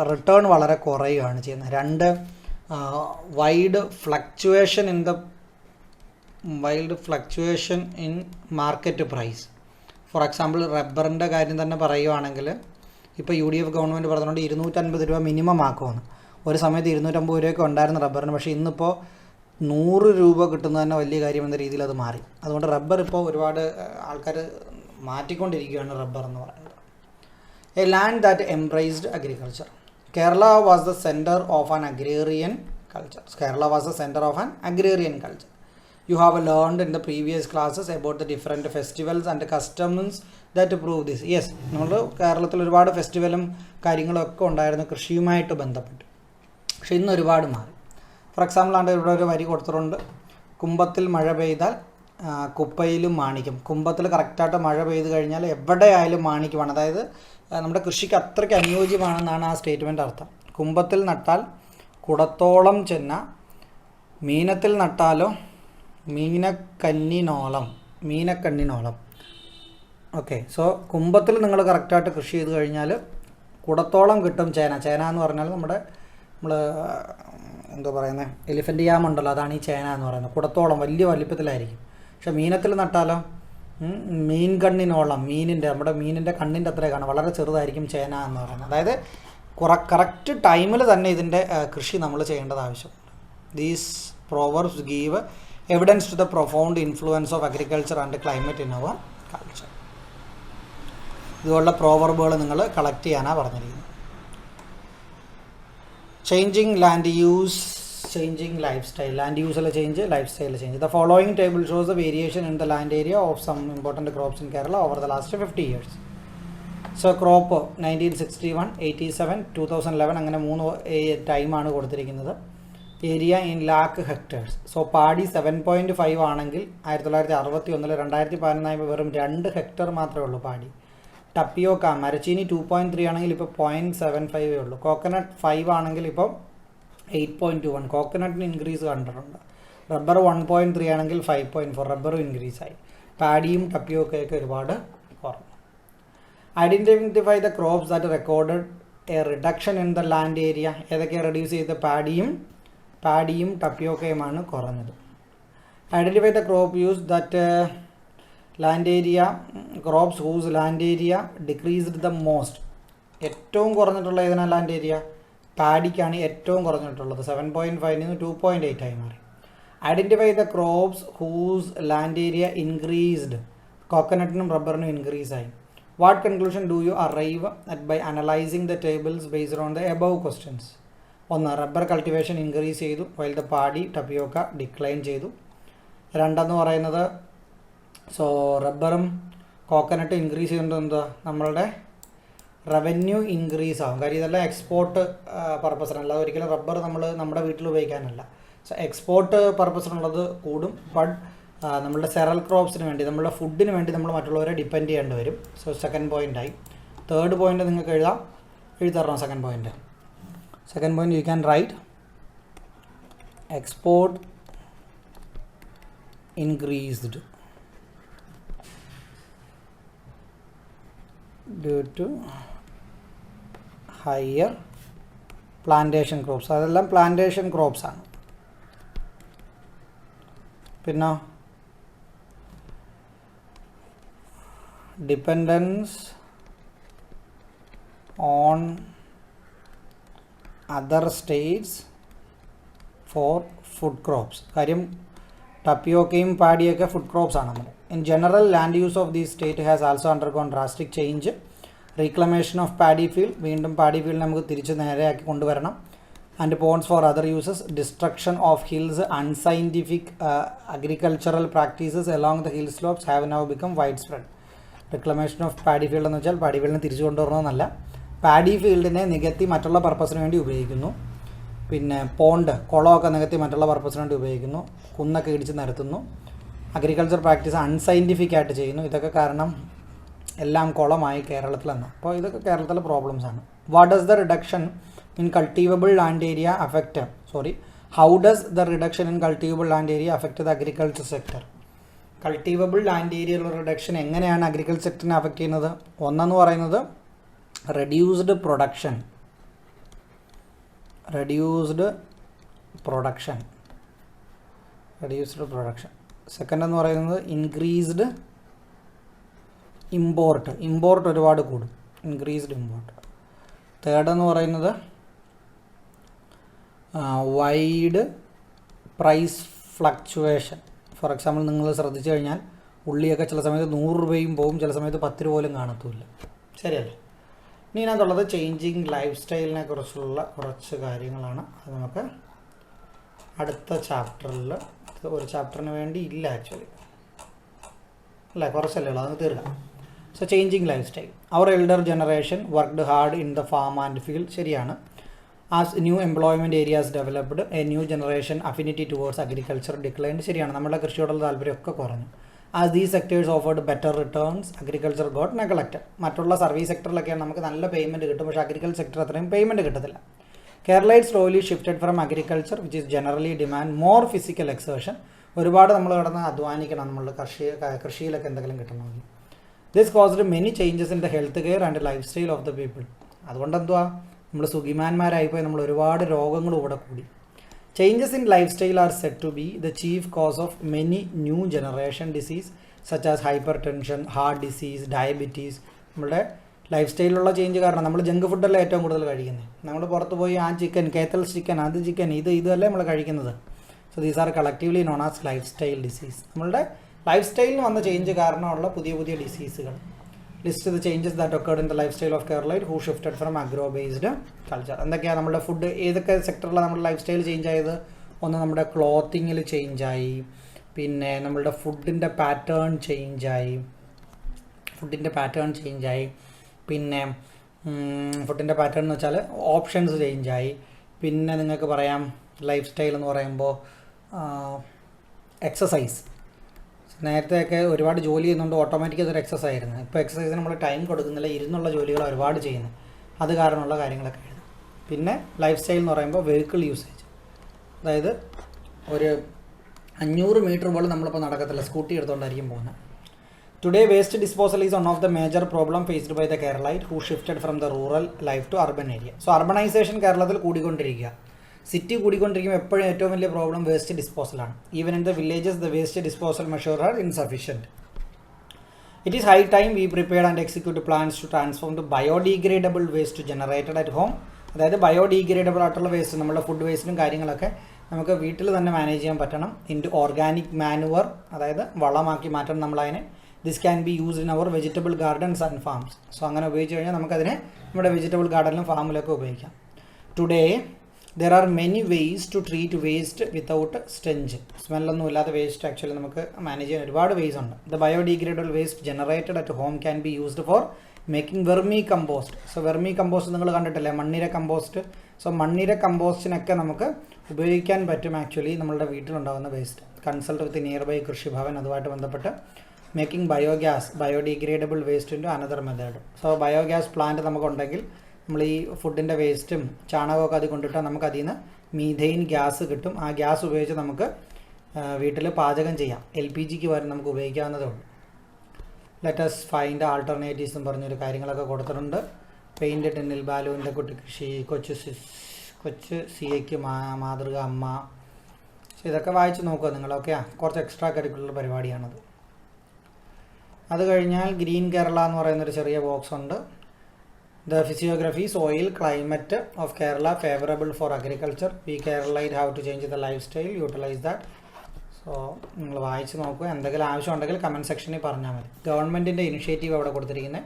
റിട്ടേൺ വളരെ കുറയുകയാണ് ചെയ്യുന്നത്. രണ്ട്, wide fluctuation in market price. For example റബ്ബറിൻ്റെ കാര്യം തന്നെ പറയുകയാണെങ്കിൽ ഇപ്പോൾ UDF ഗവൺമെൻറ് പറഞ്ഞുകൊണ്ട് 250 രൂപ മിനിമം ആക്കുമെന്ന്. ഒരു സമയത്ത് 250 രൂപയൊക്കെ ഉണ്ടായിരുന്നു റബ്ബറിന്, പക്ഷേ ഇന്നിപ്പോൾ 100 രൂപ കിട്ടുന്നത് തന്നെ വലിയ കാര്യം എന്ന രീതിയിൽ അത് മാറി. അതുകൊണ്ട് റബ്ബർ ഇപ്പോൾ ഒരുപാട് ആൾക്കാർ മാറ്റിക്കൊണ്ടിരിക്കുകയാണ് റബ്ബർ എന്ന് പറയുന്നത്. A land that embraced agriculture. Kerala was the center of an agrarian culture. You have learned in the previous classes about the different festivals and customs that prove this. Yes, നമ്മൾ കേരളത്തിൽ ഒരുപാട് ഫെസ്റ്റിവലും കാര്യങ്ങളൊക്കെ ഉണ്ടായിരുന്നു കൃഷിയുമായിട്ട് ബന്ധപ്പെട്ട്, പക്ഷെ ഇന്ന് ഒരുപാട് മാറി. ഫോർ എക്സാമ്പിൾ ആണ് ഇവിടെ ഒരു വരി കൊടുത്തിട്ടുണ്ട്, കുംഭത്തിൽ മഴ പെയ്താൽ കുപ്പയിലും മാണിക്കും. കുംഭത്തിൽ കറക്റ്റായിട്ട് മഴ പെയ്ത് കഴിഞ്ഞാൽ എവിടെയായാലും മാണിക്കുമാണ്. അതായത് നമ്മുടെ കൃഷിക്ക് അത്രയ്ക്ക് അനുയോജ്യമാണെന്നാണ് ആ സ്റ്റേറ്റ്മെൻ്റ് അർത്ഥം. കുംഭത്തിൽ നട്ടാൽ കുടത്തോളം ചെന്ന, മീനത്തിൽ നട്ടാലോ മീനക്കണ്ണിനോളം. ഓക്കെ, സോ കുംഭത്തിൽ നിങ്ങൾ കറക്റ്റായിട്ട് കൃഷി ചെയ്ത് കഴിഞ്ഞാൽ കുടത്തോളം കിട്ടും ചേന. ചേന എന്ന് പറഞ്ഞാൽ നമ്മൾ എന്താ പറയുന്നത്, എലിഫൻ്റ് യാം ഉണ്ടല്ലോ, അതാണ് ഈ ചേന എന്ന് പറയുന്നത്. കുടത്തോളം വലിയ വലിപ്പത്തിലായിരിക്കും. പക്ഷെ മീനത്തിൽ നട്ടാലോ മീൻകണ്ണിനോളം, നമ്മുടെ മീനിൻ്റെ കണ്ണിൻ്റെ അത്രയൊക്കെയാണ്, വളരെ ചെറുതായിരിക്കും ചേന എന്ന് പറയുന്നത്. അതായത് കറക്റ്റ് ടൈമിൽ തന്നെ ഇതിൻ്റെ കൃഷി നമ്മൾ ചെയ്യേണ്ടത് ആവശ്യമുണ്ട്. These proverbs give evidence to the profound influence of agriculture and climate in our culture. ഇതുപോലുള്ള പ്രോവർബുകൾ നിങ്ങൾ കളക്ട് ചെയ്യാനാണ് പറഞ്ഞിരിക്കുന്നത്. Changing land use, changing lifestyle. Land use change, lifestyle change. The following table shows the variation in the land area of some important crops in Kerala over the last 50 years. So crop 1961, 87, 2011 അങ്ങനെ 3 ടൈമാണ് കൊടുത്തിരിക്കുന്നത്. Area in lakh hectares. So paddy 7.5 ആണെങ്കിൽ 1961 2014 വെറും 2 hectare മാത്രമേ ഉള്ളൂ പാടി. ടപ്പിയോക്ക മരച്ചീനി 2.3 ആണെങ്കിൽ ഇപ്പോൾ 0.75 ഉള്ളൂ. കോക്കനട്ട് 5 ആണെങ്കിൽ ഇപ്പോൾ 8.21. കോക്കനട്ടിന് ഇൻക്രീസ് കണ്ടിട്ടുണ്ട്. റബ്ബർ 1.3 ആണെങ്കിൽ 5.4, റബ്ബറും ഇൻക്രീസായി. പാഡിയും ടപ്പിയോക്കയൊക്കെ ഒരുപാട് കുറഞ്ഞു. Identify the crops that recorded a reduction in the land area. ഏതൊക്കെയാണ് റെഡ്യൂസ് ചെയ്ത്? പാഡിയും ടപ്പിയോക്കയുമാണ് കുറഞ്ഞത്. Identify the crop use that land area crops whose land area decreased the most. ഏറ്റവും കുറഞ്ഞിട്ടുള്ള ഏതിനാണ് ലാൻഡ് ഏരിയ? പാഡിക്കാണ് ഏറ്റവും കുറഞ്ഞിട്ടുള്ളത്. 7.5 നിന്ന് 2.8 ആയി മാറി. Identify the crops whose land area increased. കോക്കനട്ടിനും റബ്ബറിനും ഇൻക്രീസ് ആയി. What conclusion do you arrive at by analysing the tables based on the above questions? ഒന്ന്, റബ്ബർ കൾട്ടിവേഷൻ ഇൻക്രീസ് ചെയ്തു while the paddy tapioca decline ചെയ്തു. രണ്ടെന്ന് പറയുന്നത് റബ്ബറും കോക്കനട്ടും increase ചെയ്യുന്നത് എന്താ? നമ്മളുടെ റവന്യൂ ഇൻക്രീസ് ആകും. കാര്യം ഇതെല്ലാം എക്സ്പോർട്ട് പർപ്പസിന്, അല്ലാതെ ഒരിക്കലും റബ്ബർ നമ്മുടെ വീട്ടിൽ ഉപയോഗിക്കാനല്ല. എക്സ്പോർട്ട് പർപ്പസിനുള്ളത് കൂടും. ബട്ട് നമ്മളുടെ സെറൽ ക്രോപ്സിന് വേണ്ടി, നമ്മളുടെ ഫുഡിന് വേണ്ടി നമ്മൾ മറ്റുള്ളവരെ ഡിപ്പെൻഡ് ചെയ്യേണ്ടി വരും. സെക്കൻഡ് പോയിൻ്റായി. തേർഡ് പോയിൻ്റ് നിങ്ങൾക്ക് എഴുതരണം. Second point you can write export increased due to higher plantation crops. അതെല്ലാം പ്ലാന്റേഷൻ ക്രോപ്സ് ആണ്. പിന്നെ dependence on other states for food crops. കാര്യം ടപ്പിയോക്കയും പാഡിയൊക്കെ ഫുഡ് ക്രോപ്സ് ആണ്. നമ്മൾ in general land use of these state has also undergone drastic change. Reclamation of paddy field, വീണ്ടും paddy field നമുക്ക് തിരിച്ച് നേരെയാക്കി കൊണ്ടുവരണം. And ponds for other uses. Destruction of hills, unscientific agricultural practices along the hill slopes have now become widespread. Reclamation of paddy field എന്ന് വെച്ചാൽ paddy ഫീൽഡിനെ തിരിച്ചു കൊണ്ടുവരണമെന്നല്ല, paddy ഫീൽഡിനെ നികത്തി മറ്റുള്ള പർപ്പസിന് വേണ്ടി ഉപയോഗിക്കുന്നു. പിന്നെ പോണ്ട്, കുളമൊക്കെ നികത്തി മറ്റുള്ള പർപ്പസിന് വേണ്ടി ഉപയോഗിക്കുന്നു. കുന്നൊക്കെ ഇടിച്ച് നിരത്തുന്നു. അഗ്രികൾച്ചർ പ്രാക്ടീസ് അൺസയൻറ്റിഫിക് ആയിട്ട് ചെയ്യുന്നു. ഇതൊക്കെ കാരണം എല്ലാം കുളമായി കേരളത്തിലെന്ന്. അപ്പോൾ ഇതൊക്കെ കേരളത്തിലെ പ്രോബ്ലംസ് ആണ്. What does the reduction in cultivable land area affect how does the reduction in cultivable land area affect the agriculture sector? Cultivable land ഏരിയയിലുള്ള റിഡക്ഷൻ എങ്ങനെയാണ് അഗ്രികൾച്ചർ സെക്ടറിനെ അഫക്റ്റ് ചെയ്യുന്നത്? ഒന്നെന്ന് പറയുന്നത് റെഡ്യൂസ്ഡ് പ്രൊഡക്ഷൻ. സെക്കൻഡ് എന്ന് പറയുന്നത് ഇൻക്രീസ്ഡ് ഇമ്പോർട്ട് ഒരുപാട് കൂടും. Increased import. Third എന്ന് പറയുന്നത് wide price fluctuation. For example നിങ്ങൾ ശ്രദ്ധിച്ചു കഴിഞ്ഞാൽ ഉള്ളിയൊക്കെ ചില സമയത്ത് 100 രൂപയും പോവും, ചില സമയത്ത് 10 രൂപ പോലും കാണത്തില്ല. ശരിയല്ലേ? ഇനി ഇതിനകത്തുള്ളത് ചേഞ്ചിങ് ലൈഫ് സ്റ്റൈലിനെ കുറിച്ചുള്ള കുറച്ച് കാര്യങ്ങളാണ്. അത് നമുക്ക് അടുത്ത ചാപ്റ്ററിൽ, ഒരു ചാപ്റ്ററിന് വേണ്ടി ഇല്ല ആക്ച്വലി, അല്ല കുറച്ചല്ലേ ഉള്ളൂ, അത് തീർക്കാം. So changing lifestyle. Our elder generation worked hard in the farm and field. ശരിയാണ്. As new employment areas developed a new generation affinity towards agriculture declined. ശരിയാണ്, നമ്മുടെ കൃഷിയോടുള്ള താല്പര്യമൊക്കെ കുറഞ്ഞു. As these sectors offered better returns agriculture got neglected. മറ്റുള്ള service സെക്ടറിലൊക്കെയാണ് നമുക്ക് നല്ല പേയ്മെൻറ്റ് കിട്ടും, പക്ഷേ അഗ്രികൾച്ചർ സെക്ടർ അത്രയും പേയ്മെൻറ്റ് കിട്ടത്തില്ല. Kerala slowly shifted from agriculture, which is generally demand more physical exertion. ഒരുപാട് നമ്മൾ കിടന്ന് അധ്വാനിക്കണം, നമ്മൾ കൃഷിയിലൊക്കെ എന്തെങ്കിലും കിട്ടണമെങ്കിൽ. This caused many changes in the health care and lifestyle of the people. അതുകൊണ്ട് എന്തുവാ, നമ്മൾ സുഖിമാന്മാരായിപ്പോയി, നമ്മൾ ഒരുപാട് രോഗങ്ങൾ ഇവിടെ കൂടി. Changes in lifestyle are said to be the chief cause of many new generation disease such as hypertension, heart disease, diabetes. നമ്മുടെ life സ്റ്റൈലിലുള്ള change കാരണം നമ്മൾ ജങ്ക് ഫുഡല്ല ഏറ്റവും കൂടുതൽ കഴിക്കുന്നത്. നമ്മൾ പുറത്ത് പോയി ആ ചിക്കൻ, കേത്തൽ ചിക്കൻ, അത് ചിക്കൻ, ഇതല്ലേ നമ്മൾ കഴിക്കുന്നത്. So these are collectively known as lifestyle disease. നമ്മളുടെ ലൈഫ് സ്റ്റൈലിന് വന്ന ചേഞ്ച് കാരണമുള്ള പുതിയ പുതിയ ഡിസീസുകൾ. List the changes that occurred in the lifestyle of Kerala who shifted from agro based culture. എന്തൊക്കെയാണ് നമ്മുടെ ഫുഡ്, ഏതൊക്കെ സെക്ടറിലാണ് നമ്മുടെ ലൈഫ് സ്റ്റൈൽ ചേഞ്ച് ആയത്? ഒന്ന് നമ്മുടെ ക്ലോത്തിങ്ങിൽ ചേഞ്ചായി, പിന്നെ നമ്മളുടെ ഫുഡിൻ്റെ പാറ്റേൺ ചേഞ്ചായി, പിന്നെ ഫുഡിൻ്റെ പാറ്റേൺ എന്ന് വെച്ചാൽ ഓപ്ഷൻസ് ചേഞ്ചായി. പിന്നെ നിങ്ങൾക്ക് പറയാം ലൈഫ് സ്റ്റൈൽ എന്ന് പറയുമ്പോൾ എക്സസൈസ്. നേരത്തെയൊക്കെ ഒരുപാട് ജോലി ചെയ്യുന്നുണ്ട്, ഓട്ടോമാറ്റിക് അതൊരു എക്സസൈസ് ആയിരുന്നു. ഇപ്പോൾ എക്സസൈസിന് നമ്മൾ ടൈം കൊടുക്കുന്നില്ല, ഇരുന്നുള്ള ജോലികൾ ഒരുപാട് ചെയ്യുന്നത്, അത് കാരണമുള്ള കാര്യങ്ങളൊക്കെ ആയിരുന്നു. പിന്നെ ലൈഫ് സ്റ്റൈൽ എന്ന് പറയുമ്പോൾ വെഹിക്കിൾ യൂസേജ്, അതായത് ഒരു 500 മീറ്റർ പോലും നമ്മളിപ്പോൾ നടക്കത്തില്ല, സ്കൂട്ടി എടുത്തുകൊണ്ടായിരിക്കും പോകുന്നത്. Today, waste disposal is one of the major problem faced by the Keralite who shifted from the rural life to urban area. So, urbanization കേരളത്തിൽ കൂടിക്കൊണ്ടിരിക്കുക, സിറ്റി കൂടിക്കൊണ്ടിരിക്കുമ്പോൾ എപ്പോഴും ഏറ്റവും വലിയ പ്രോബ്ലം വേസ്റ്റ് ഡിസ്പോസലാണ്. Even in the villages the waste disposal measure are insufficient. It is high time we prepared and execute plans to transform the biodegradable waste generated at home. അതായത് biodegradable ആയിട്ടുള്ള waste നമ്മുടെ food വേസ്റ്റും കാര്യങ്ങളൊക്കെ നമുക്ക് വീട്ടിൽ തന്നെ manage ചെയ്യാൻ പറ്റണം. ഇൻറ്റു ഓർഗാനിക് മാനുവർ, അതായത് വളമാക്കി മാറ്റണം നമ്മളതിനെ. This can be used in our vegetable gardens and farms. So അങ്ങനെ ഉപയോഗിച്ച് കഴിഞ്ഞാൽ നമുക്കതിനെ നമ്മുടെ വെജിറ്റബിൾ ഗാർഡനിലും ഫാമിലൊക്കെ ഉപയോഗിക്കാം. Today there are many ways to treat waste without stench. സ്മെല്ലൊന്നും ഇല്ലാത്ത വേസ്റ്റ് ആക്ച്വലി നമുക്ക് മാനേജ് ചെയ്യാൻ ഒരുപാട് വേസ് ഉണ്ട്. The biodegradable waste generated at home can be used for making vermicompost. So vermicompost നിങ്ങൾ കണ്ടിട്ടില്ലേ, മണ്ണിര കമ്പോസ്റ്റ്. സോ മണ്ണിര കമ്പോസ്റ്റിനൊക്കെ നമുക്ക് ഉപയോഗിക്കാൻ പറ്റും ആക്ച്വലി നമ്മളുടെ വീട്ടിലുണ്ടാകുന്ന waste. Consult with nearby Krishibhavan അതുമായിട്ട് ബന്ധപ്പെട്ട് making biogas, biodegradable waste into another method. So biogas plant നമുക്കുണ്ടെങ്കിൽ നമ്മൾ ഈ ഫുഡിൻ്റെ വേസ്റ്റും ചാണകമൊക്കെ അത് കൊണ്ടിട്ടാൽ നമുക്ക് അതിൽ നിന്ന് മീഥെയിൻ ഗ്യാസ് കിട്ടും. ആ ഗ്യാസ് ഉപയോഗിച്ച് നമുക്ക് വീട്ടിൽ പാചകം ചെയ്യാം. LPGക്ക് പകരം നമുക്ക് ഉപയോഗിക്കാവുന്നതേ ഉള്ളൂ. ലെറ്റസ് ഫൈൻഡ് ആൾട്ടർനേറ്റീവ്സ് എന്ന് പറഞ്ഞൊരു കാര്യങ്ങളൊക്കെ കൊടുത്തിട്ടുണ്ട്. പെയിൻറ്റ് ടിന്നിൽ ബാലുവിൻ്റെ കുട്ടിക്കൃഷി, കൊച്ചു സിയയ്ക്ക് മാതൃക അമ്മ. സോ ഇതൊക്കെ വായിച്ച് നോക്കുക നിങ്ങളൊക്കെ. കുറച്ച് എക്സ്ട്രാ കരിക്കുലർ പരിപാടിയാണത്. അത് കഴിഞ്ഞാൽ ഗ്രീൻ കേരള എന്ന് പറയുന്നൊരു ചെറിയ ബോക്സ് ഉണ്ട്. The physiography, soil, climate of Kerala favorable for agriculture. We Keralite have to change the lifestyle, utilize that. So നിങ്ങൾ വായിച്ച് നോക്കുക. എന്തെങ്കിലും ആവശ്യമുണ്ടെങ്കിൽ കമൻറ്റ് സെക്ഷനിൽ പറഞ്ഞാൽ മതി. ഗവൺമെൻറ്റിൻ്റെ ഇനിഷ്യേറ്റീവ് അവിടെ കൊടുത്തിരിക്കുന്നത്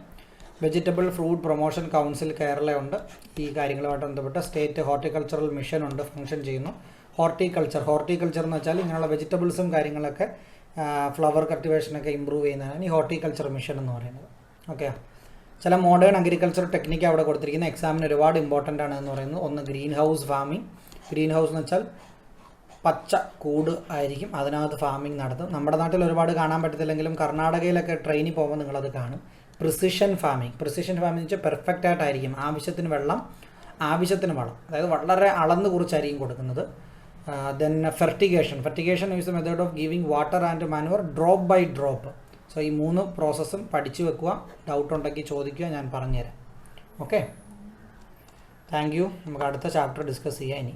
vegetable fruit promotion council Kerala ഉണ്ട്. ഈ കാര്യങ്ങളുമായിട്ട് ബന്ധപ്പെട്ട് സ്റ്റേറ്റ് ഹോർട്ടിക്കൾച്ചറൽ മിഷൻ ഉണ്ട്, ഫംഗ്ഷൻ ചെയ്യുന്നു. ഹോർട്ടിക്കൾച്ചർ എന്ന് വെച്ചാൽ ഇങ്ങനെയുള്ള വെജിറ്റബിൾസും കാര്യങ്ങളൊക്കെ ഫ്ലവർ കൾട്ടിവേഷനൊക്കെ ഇമ്പ്രൂവ് ചെയ്യുന്നതാണ് ഈ ഹോർട്ടിക്കൾച്ചർ മിഷൻ എന്ന് പറയുന്നത്. ഓക്കെ, ചില മോഡേൺ അഗ്രികൾച്ചർ ടെക്നിക്ക് അവിടെ കൊടുത്തിരിക്കുന്ന എക്സാമിന് ഒരുപാട് ഇമ്പോർട്ടൻ്റ് ആണ് എന്ന് പറയുന്നത്. ഒന്ന് green house farming. Green house എന്ന് വെച്ചാൽ പച്ച കൂട് ആയിരിക്കും, അതിനകത്ത് ഫാമിംഗ് നടത്തും. നമ്മുടെ നാട്ടിൽ ഒരുപാട് കാണാൻ പറ്റത്തില്ലെങ്കിലും കർണാടകയിലൊക്കെ ട്രെയിനിൽ പോകുമ്പോൾ നിങ്ങളത് കാണും. പ്രിസിഷൻ ഫാമിംഗ് എന്ന് വെച്ചാൽ പെർഫെക്റ്റ് ആയിട്ടായിരിക്കും. ആവശ്യത്തിന് വെള്ളം, ആവശ്യത്തിന് വളം, അതായത് വളരെ അളന്ന് കുറിച്ചായിരിക്കും കൊടുക്കുന്നത്. Then fertigation is a method of giving water and manure drop by drop. So ഈ 3 പ്രോസസ്സും പഠിച്ചു വെക്കുക. ഡൗട്ട് ഉണ്ടെങ്കിൽ ചോദിക്കുക, ഞാൻ പറഞ്ഞുതരാം. Okay, thank you. നമുക്ക് അടുത്ത ചാപ്റ്റർ ഡിസ്കസ് ചെയ്യാം ഇനി.